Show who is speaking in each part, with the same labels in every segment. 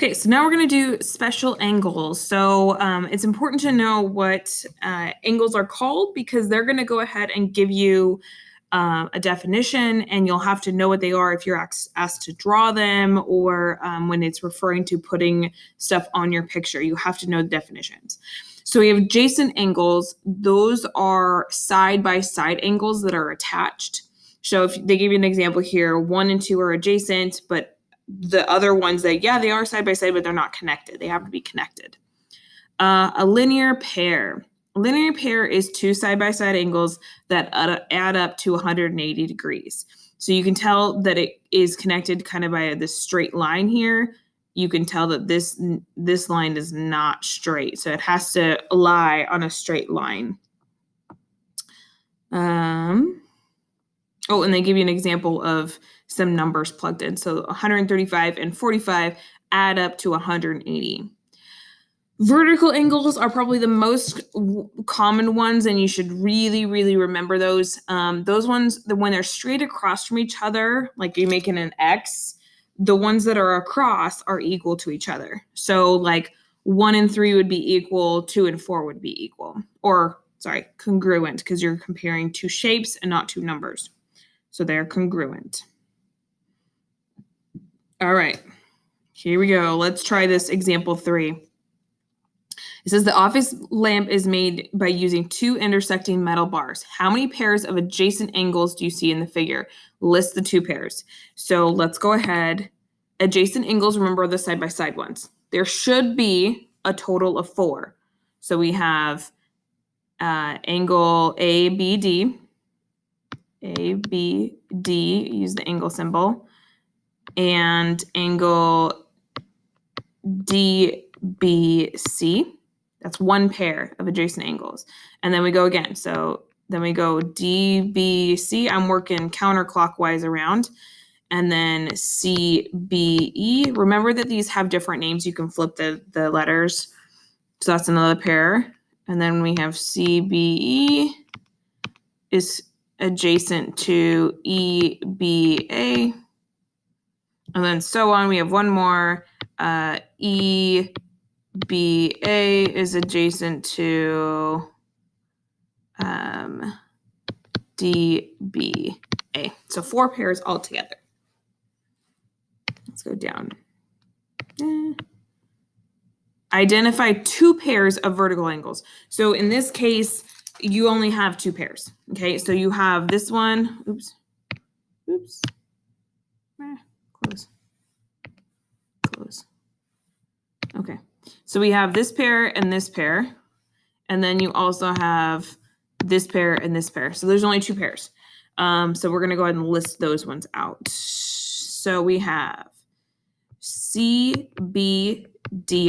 Speaker 1: Okay, so now we're going to do special angles. So it's important to know what angles are called because they're going to go ahead and give you a definition, and you'll have to know what they are if you're asked to draw them or when it's referring to putting stuff on your picture. You have to know the definitions. So we have adjacent angles. Those are side-by-side angles that are attached. So if they give you an example here, 1 and 2 are adjacent, but the other ones that, yeah, they are side by side, but they're not connected. They have to be connected. A linear pair. A linear pair is two side-by-side angles that add up to 180 degrees. So you can tell that it is connected kind of by this straight line here. You can tell that this line is not straight. So it has to lie on a straight line. Oh, and they give you an example of some numbers plugged in. So 135 and 45 add up to 180. Vertical angles are probably the most common ones, and you should really, really remember those. Those ones, when they're straight across from each other, like you're making an X, the ones that are across are equal to each other. So like 1 and 3 would be equal, 2 and 4 would be equal. Or, sorry, congruent, because you're comparing two shapes and not two numbers. So they're congruent. All right, here we go. Let's try this example 3. It says the office lamp is made by using 2 intersecting metal bars. How many pairs of adjacent angles do you see in the figure? List the 2 pairs. So let's go ahead. Adjacent angles, remember, are the side-by-side ones. There should be a total of 4. So we have angle ABD. ABD, use the angle symbol, and angle DBC. That's 1 pair of adjacent angles. And then we go again. So then we go DBC. I'm working counterclockwise around. And then CBE. Remember that these have different names. You can flip the letters. So that's another pair. And then we have CBE is adjacent to EBA. And then so on. We have one more. EBA is adjacent to DBA. So 4 pairs altogether. Let's go down. Identify 2 pairs of vertical angles. So in this case, you only have 2 pairs. Okay, so you have this one. Oops. Close. Okay, so we have this pair and this pair, and then you also have this pair and this pair. So there's only 2 pairs. So we're gonna go ahead and list those ones out. So we have CBD,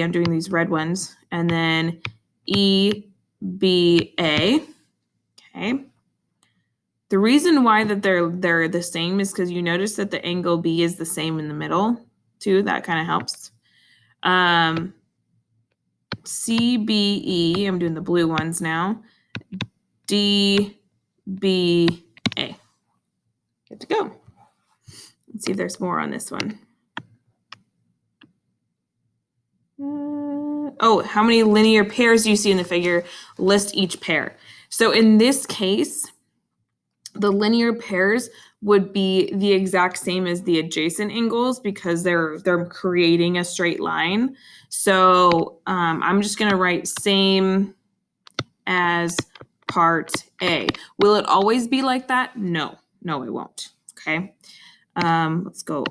Speaker 1: I'm doing these red ones, and then EBA. Okay. The reason why that they're the same is because you notice that the angle B is the same in the middle too. That kind of helps. CBE, I'm doing the blue ones now. DBA. Good to go. Let's see if there's more on this one. Oh, how many linear pairs do you see in the figure? List each pair. So in this case, the linear pairs would be the exact same as the adjacent angles because they're creating a straight line. So I'm just gonna write same as part A. Will it always be like that? No, it won't. Okay, let's go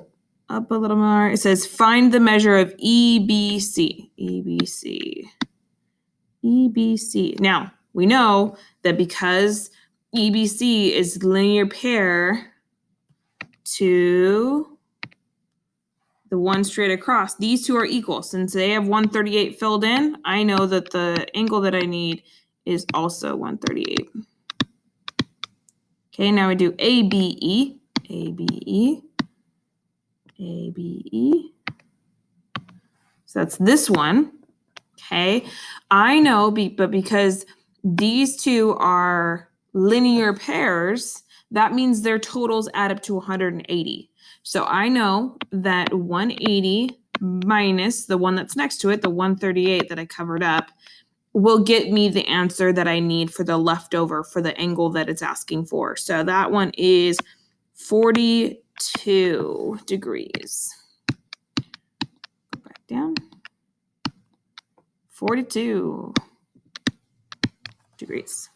Speaker 1: up a little more. It says find the measure of EBC. EBC. Now we know that because EBC is linear pair to the one straight across, these 2 are equal. Since they have 138 filled in, I know that the angle that I need is also 138. Okay, now we do ABE. So that's this one. Okay, I know, but because these 2 are linear pairs, that means their totals add up to 180. So I know that 180 minus the one that's next to it, the 138 that I covered up, will get me the answer that I need for the leftover for the angle that it's asking for. So that one is 42 degrees. Go back down. 42 degrees.